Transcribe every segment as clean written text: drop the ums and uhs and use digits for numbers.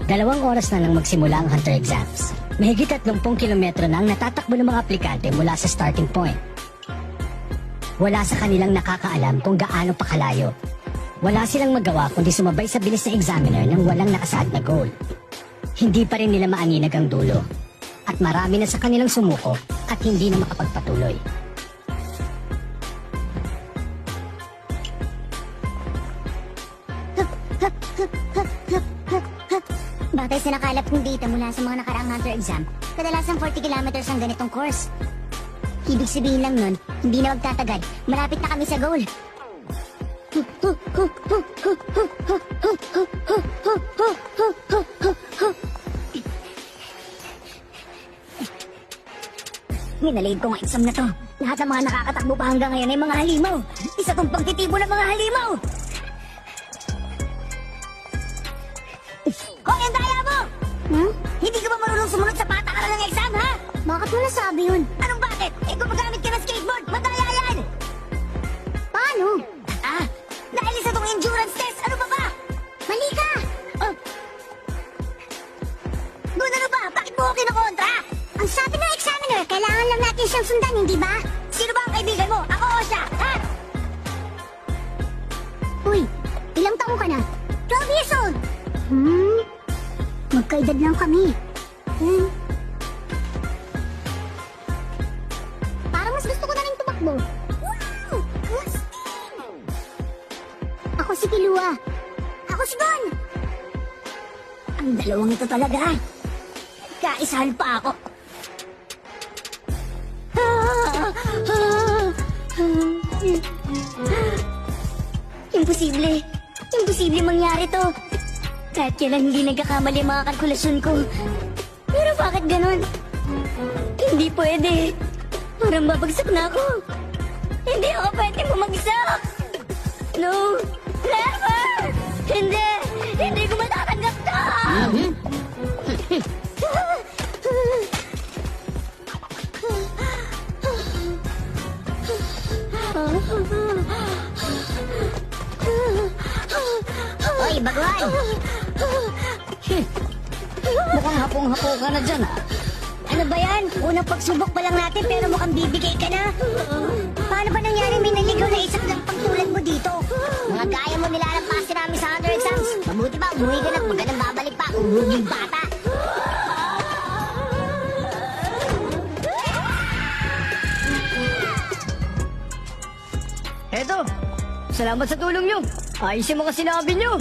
2 oras na nang magsimula ang Hunter exams. Mahigit 30 kilometro na ang natatakbo ng mga aplikante mula sa starting point. Wala sa kanilang nakakaalam kung gaano pa kalayo. Wala silang magawa kundi sumabay sa bilis na examiner nang walang nakasaad na goal. Hindi pa rin nila maaninag ang dulo. At marami na sa kanilang sumuko at hindi na makapagpatuloy. Batay sa nakalap kong data mula sa mga nakaraang Hunter exam, kadalasan 40 kilometers ang ganitong course. Ibig sabihin lang nun, hindi na magtatagal, malapit na kami sa goal. Minalid ko ang exam na to. Lahat ng mga nakakatakbo pa hanggang ngayon ay mga halimaw. Isa tong pagtitibo ng mga halimaw. Hoy, ang daya mo! Hindi ka ba marunong sumunod sa patakaran ng exam, ha? Bakit mo nasabi yun? Anong bakit? Eh, gumagamit ka ng skateboard, madaya yan! Paano? Dahil isa tong endurance test, ano pa ba? Mali ka! Doon ano ba? Bakit mo ako kinukontra? Ang sabi ng examiner, kailangan lang natin siyang sundan, hindi ba? Sino ba ang kaibigan mo? Ako o siya, ha? Uy, ilang taong ka na? 12 years old! Magkaedad lang kami. Parang mas gusto ko na rin tumakbo. Wow! Gusting! Ako si Kilua. Ako si Gon. Ang dalawang ito talaga. Kaisahan pa ako. Imposible. Imposible mangyari to. Kahit kailan hindi nagkakamali ang mga kalkulasyon ko. Pero bakit ganon? Hindi pwede. Parang babagsak na ako. Hindi ako pwede bumagsak. No! Never! Hindi! Hindi ko matatanggap to! Hoy, baguhan! Mukhang hapong-hapo ka na dyan. Ano ba yan? Unang pagsubok pa lang natin pero mukhang bibigay ka na. Paano ba nangyari may naligaw na isang lang pagtulad mo dito? Mga gaya mo nilalampasin namin sa Hunter exams. Mabuti ba, umuwi ka na at magandang babalik pa. Umuging bata. Eto, salamat sa tulong nyo. Ayos yung mga sinabi nyo.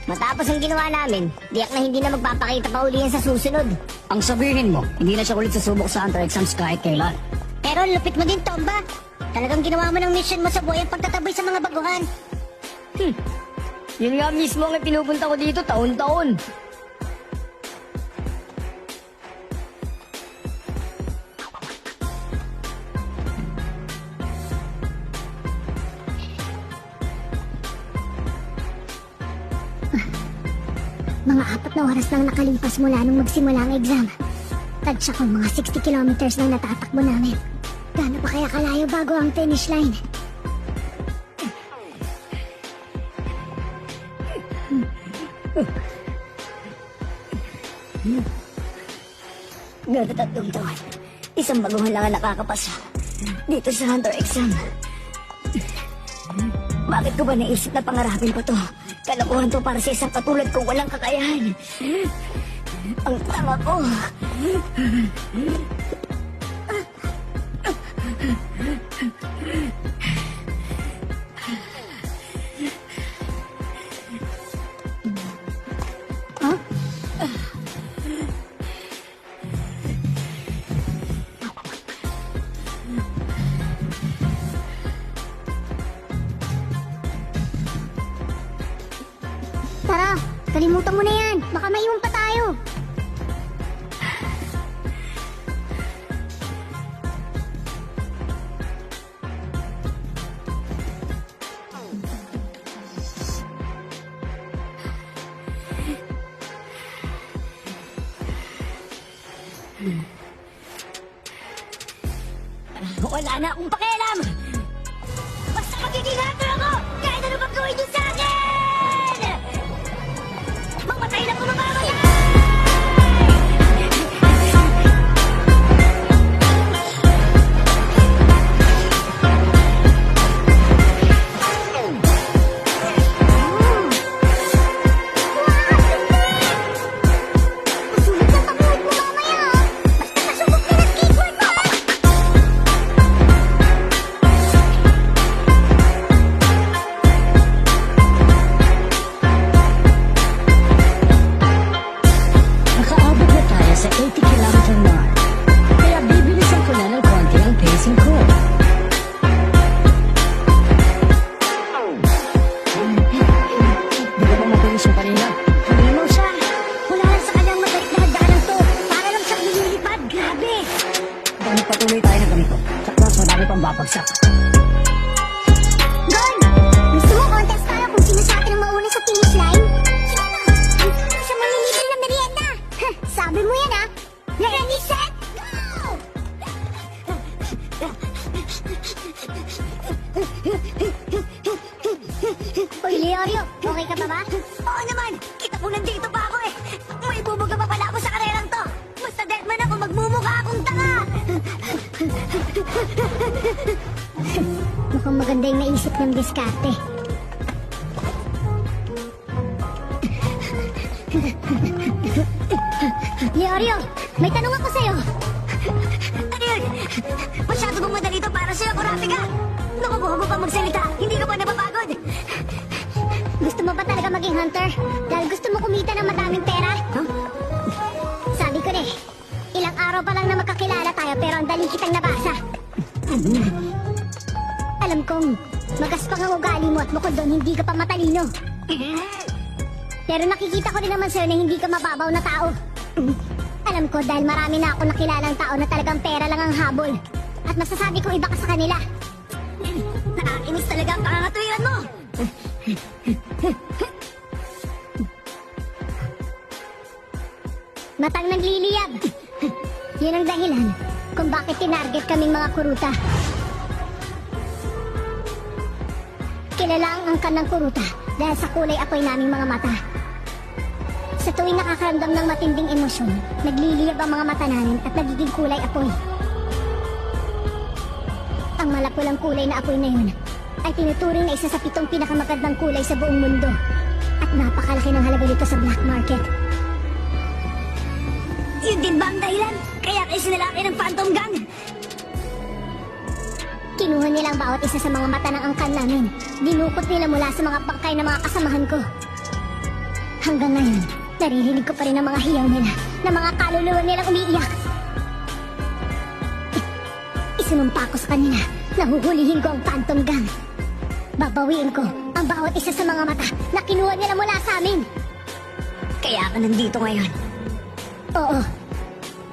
Matapos ang ginawa namin, diyak na hindi na magpapakita pa uli yan sa susunod. Ang sabihin mo, hindi na siya ulit sasubok sa Hunter exams kahit kailan. Pero ang lupit mo din, Tomba. Talagang ginawa mo ng mission mo sa buhay ang pagtataboy sa mga baguhan. Yun nga mismo ang pinupunta ko dito taon-taon. Mga 4 na oras nang nakalipas mula nung magsimula ang exam. Tadsya ko mga 60 kilometers na natatakbo namin. Gaano pa kaya kalayo bago ang finish line? Gano'n 3 taon. Isang baguhan lang ang nakakapasa dito sa Hunter exam. Bakit ko ba naisip na pangarapin ko to? Kalokohan to para sa isang katulad kong walang kakayahan. Ang tama ko. Tara, kalimutan mo na yan. Baka maiwan pa tayo. Wala na akong pakialam! Basta magiging hacker ako! Kahit ano pang gawin niyo sa akin! Mamatay na kung mamamatay! babagsak. Gol! Gusto mo contest tayo kung sino sa atin ang mauna sa finish line? Sige na! Ang sarap sa malilibre ng merienda! Sabi mo yan ah! Ready, set, go! Uy, Leorio! Okay ka pa ba? Oo naman! Kita ko nandito pa ako eh! May bubuga pa pala ako sa karerang to! Basta deadman ako, magmumukha akong tanga! Mukhang maganda yung naisip ng diskarte. Leorio, may tanong ako sa'yo. Ano yun? Masyado bang madali to para sa'yo, Kurapika? Nakukuha mo pa magsalita, hindi ka pa napapagod. Gusto mo ba talaga maging hunter? Dahil gusto mo kumita ng madaming pera? Huh? Sabi ko na eh, ilang araw pa lang na magkakilala tayo pero ang dali kitang nabasa. Alam kong magaspang ang ugali mo at bukod doon hindi ka pa matalino. Pero nakikita ko rin naman sa'yo na hindi ka mababaw na tao. Alam ko dahil marami na ako nakilalang tao na talagang pera lang ang habol. At masasabi ko iba ka sa kanila. Nakakainis talaga ang pangangatwiran mo! Matang nagliliyab. Yun ang dahilan kung bakit tinarget kaming mga kuruta. Kilala ang angkan ng kuruta dahil sa kulay apoy naming mga mata. Sa tuwing nakakaramdam ng matinding emosyon, nagliliyab ang mga mata namin at nagiging kulay apoy. Ang malapulang kulay na apoy na yun ay tinuturing na isa sa 7 pinakamagandang kulay sa buong mundo. At napakalaki ng halaga dito sa black market. Yun din ba ang dahilan? Kaya kayo sinalaki ng Phantom Gang? Kinuha nila ang bawat isa sa mga mata ng angkan namin. Dinukot nila mula sa mga bangkay ng mga kasamahan ko. Hanggang ngayon, naririnig ko pa rin ang mga hiyaw nila, na mga kaluluwa nilang umiiyak. Isinumpa ko sa kanila, nahuhulihin ko ang Phantom Gang. Babawiin ko ang bawat isa sa mga mata na kinuha nila mula sa amin. Kaya ako nandito ngayon. Oo.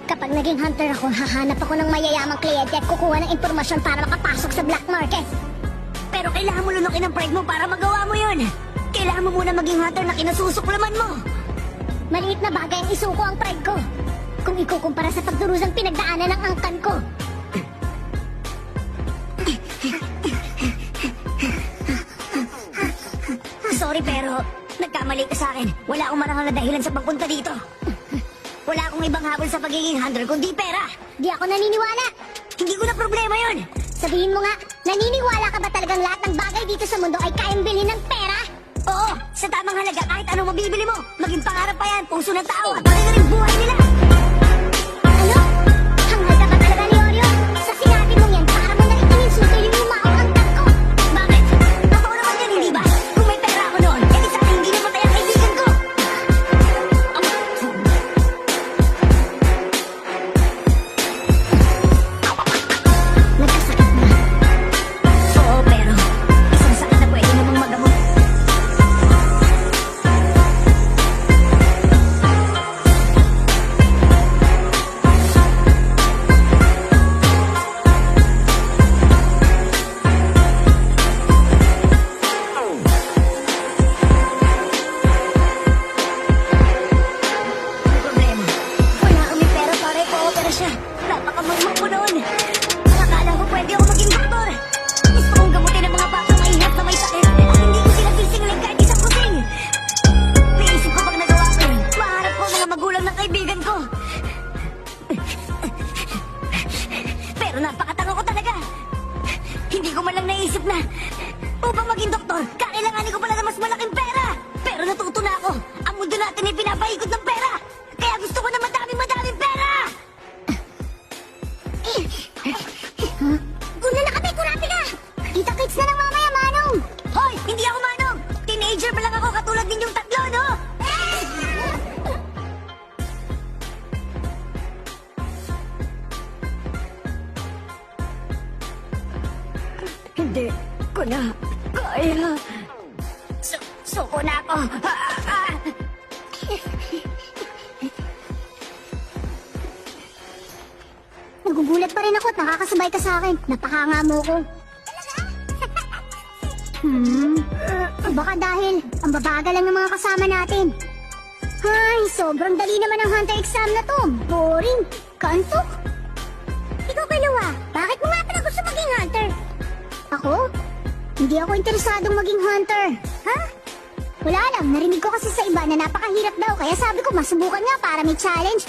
Kapag naging hunter ako, hahanap ako ng mayayamang kliyente at kukuha ng impormasyon para makapasok sa black market. Pero kailangan mo lunukin ang pride mo para magawa mo yun. Kailangan mo muna maging hunter na kinasusuklaman mo. Maliit na bagay ang isuko ang pride ko. Kung ikukumpara sa pagdurusang pinagdaanan ng angkan ko. Sorry pero nagkamali ka sa akin. Wala akong marangal na dahilan sa pagpunta dito. Wala akong ibang habol sa pagiging hunter kundi pera. Di ako naniniwala. Hindi ko na problema yun. Sabihin mo nga, naniniwala ka ba talagang lahat ng bagay dito sa mundo ay kayang bilhin ng pera? Oo, sa tamang halaga kahit anong mabibili mo. Maging pangarap pa yan, puso ng tao at maging rin buhay nila. Ano? Hangal ka ba talaga, Leorio? Sa sinabi mong yan, para mo na rin ininsulto yung lumaong angkan ko. Bakit? Totoo naman yan, hindi ba? Kung may pera ako noon, edi sana hindi namatay ang kaibigan ko. Nagkasakit ba? Oo, pero isang sakit na pwede namang magamot. Problema. Wala kami pera para ipa-opera siya. Napakamagmang ko noon. Akala ko pwede ako maging doktor. Gusto kong gamutin ang mga batang mahirap na may sakit at hindi ko sila sisingling kahit isang kusing. Naisip ko pag nagawa ko yun, maharap ko ang mga magulang ng kaibigan ko. Pero napakatanga ko talaga. Hindi ko man lang naisip na upang maging doktor, kakailanganin ko pala na mas malaking pera. Pero natuto na ako. Ang mundo natin ay pinapaikot ng pera. Kaya gusto ko na madaming pera. Una na kami, Kurapika! Kita-kits na lang mamaya, Manong! Hoy! Hindi ako Manong! Teenager pa lang ako katulad ninyong tatlo, no? Hindi ko na kaya. Suko na ako. Nagugulat pa rin ako at nakakasabay ka sa akin. Napahanga mo ko. Baka dahil ang babaga lang ng mga kasama natin. Ay, sobrang dali naman ang hunter exam na to. Boring. Kantok. Ikaw, Kalawa, bakit mo nga pala gusto maging hunter? Ako? Hindi ako interesadong maging hunter. Ha? Wala lang, narinig ko kasi sa iba na napakahirap daw. Kaya sabi ko masubukan nga para may challenge.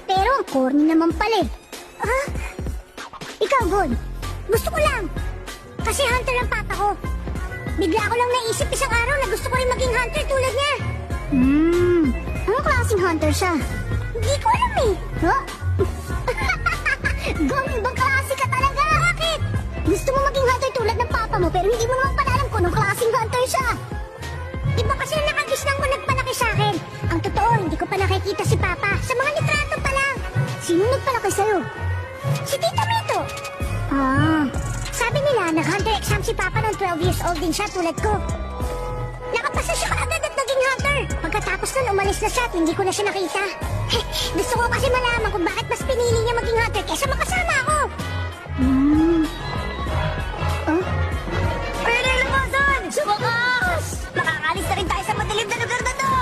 Pero ang corny naman pala eh. Ha? Ikaw, Gon. Gusto ko lang. Kasi hunter ang papa ko. Bigla ko lang naisip isang araw na gusto ko rin maging hunter tulad niya. Anong klaseng hunter siya? Hindi ko alam eh. Huh? Gon, ibang klase ka talaga. Bakit? Gusto mo maging hunter tulad ng papa mo pero hindi mo naman pala alam kung anong klaseng hunter siya. Iba kasi ang nakagisnang mo nagpalaki sa akin. Ang totoo, hindi ko pa nakikita si papa. Sa mga litrato pa lang. Sino nagpalaki sa'yo? Si Tita Mito. Sabi nila, nag-hunter exam si Papa nung 12 years old din siya tulad ko. Nakapasa siya agad at naging hunter. Pagkatapos nun, umalis na siya at hindi ko na siya nakita. Gusto ko kasi malaman kung bakit mas pinili niya maging hunter kaysa makasama ako. Pwede lumasan! Sumakas! Makakalis na rin tayo sa madilim na lugar na to!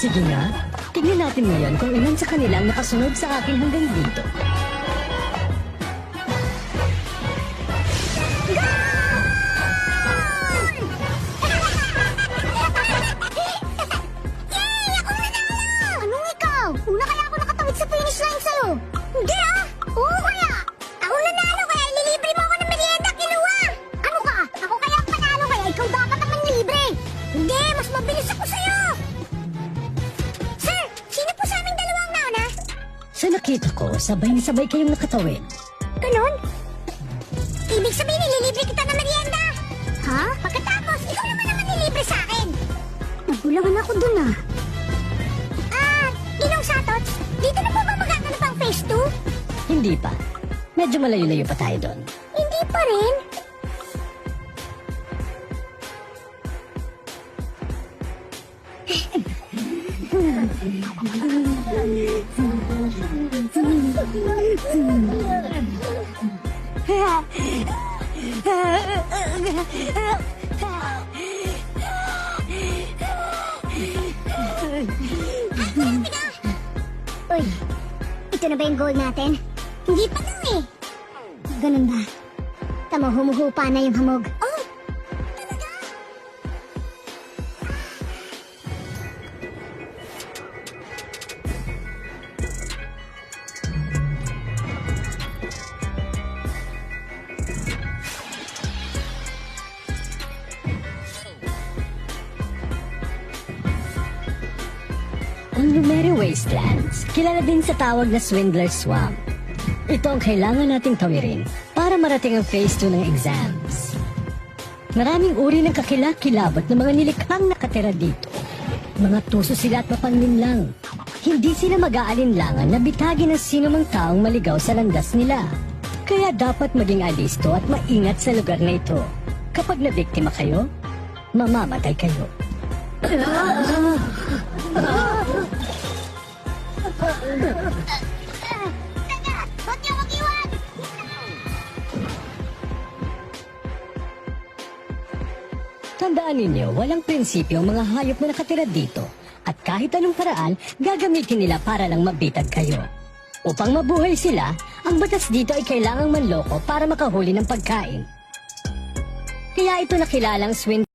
Sige nga, tignan natin ngayon kung ilan sa kanila ang nakasunod sa akin hanggang dito. Anong ikaw? Una kaya ako nakatawid sa finish line sa'yo? Hindi ah! Oo kaya! Ako nanalo kaya ililibre mo ako ng merienda, Kiluwa! Ano ka? Ako kaya ang panalo kaya ikaw dapat naman libre! Hindi! Mas mabilis ako sa'yo! Sir! Sino po sa aming dalawang nauna? Sa nakita ko, sabay na sabay kayong nakatawid. Ganon? Ibig sabihin ililibre kita ng merienda? Ha? Pagkatapos, ikaw naman naman nilibre sa akin! Nagulangan ako dun ah. Ginong Satots, dito na po ba magaganap ang phase 2? Hindi pa. Medyo malayo-layo pa tayo doon. Hindi pa rin. Uy, ito na ba yung goal natin? Hindi pa lang eh. Ganun ba? Tamo, humuhupa na yung hamog. Oh! Talaga? Ang Lumere Wastelands, kilala din sa tawag na Swindler's Swamp. Ito ang kailangan nating tawirin para marating ang phase 2 ng exams. Maraming uri ng kakilakilabot na mga nilikhang nakatira dito. Mga tuso sila at mapanlinlang. Hindi sila mag-aalinlangan na bitagin ng sino mang taong maligaw sa landas nila. Kaya dapat maging alisto at maingat sa lugar na ito. Kapag nabiktima kayo, mamamatay kayo. Teka! Huwag niyo mag-iwan! Tandaan ninyo, walang prinsipyo ang mga hayop na nakatira dito. At kahit anong paraan, gagamitin nila para lang mabitag kayo. Upang mabuhay sila, ang batas dito ay kailangang manloko para makahuli ng pagkain. Kaya ito nakilalang swindler.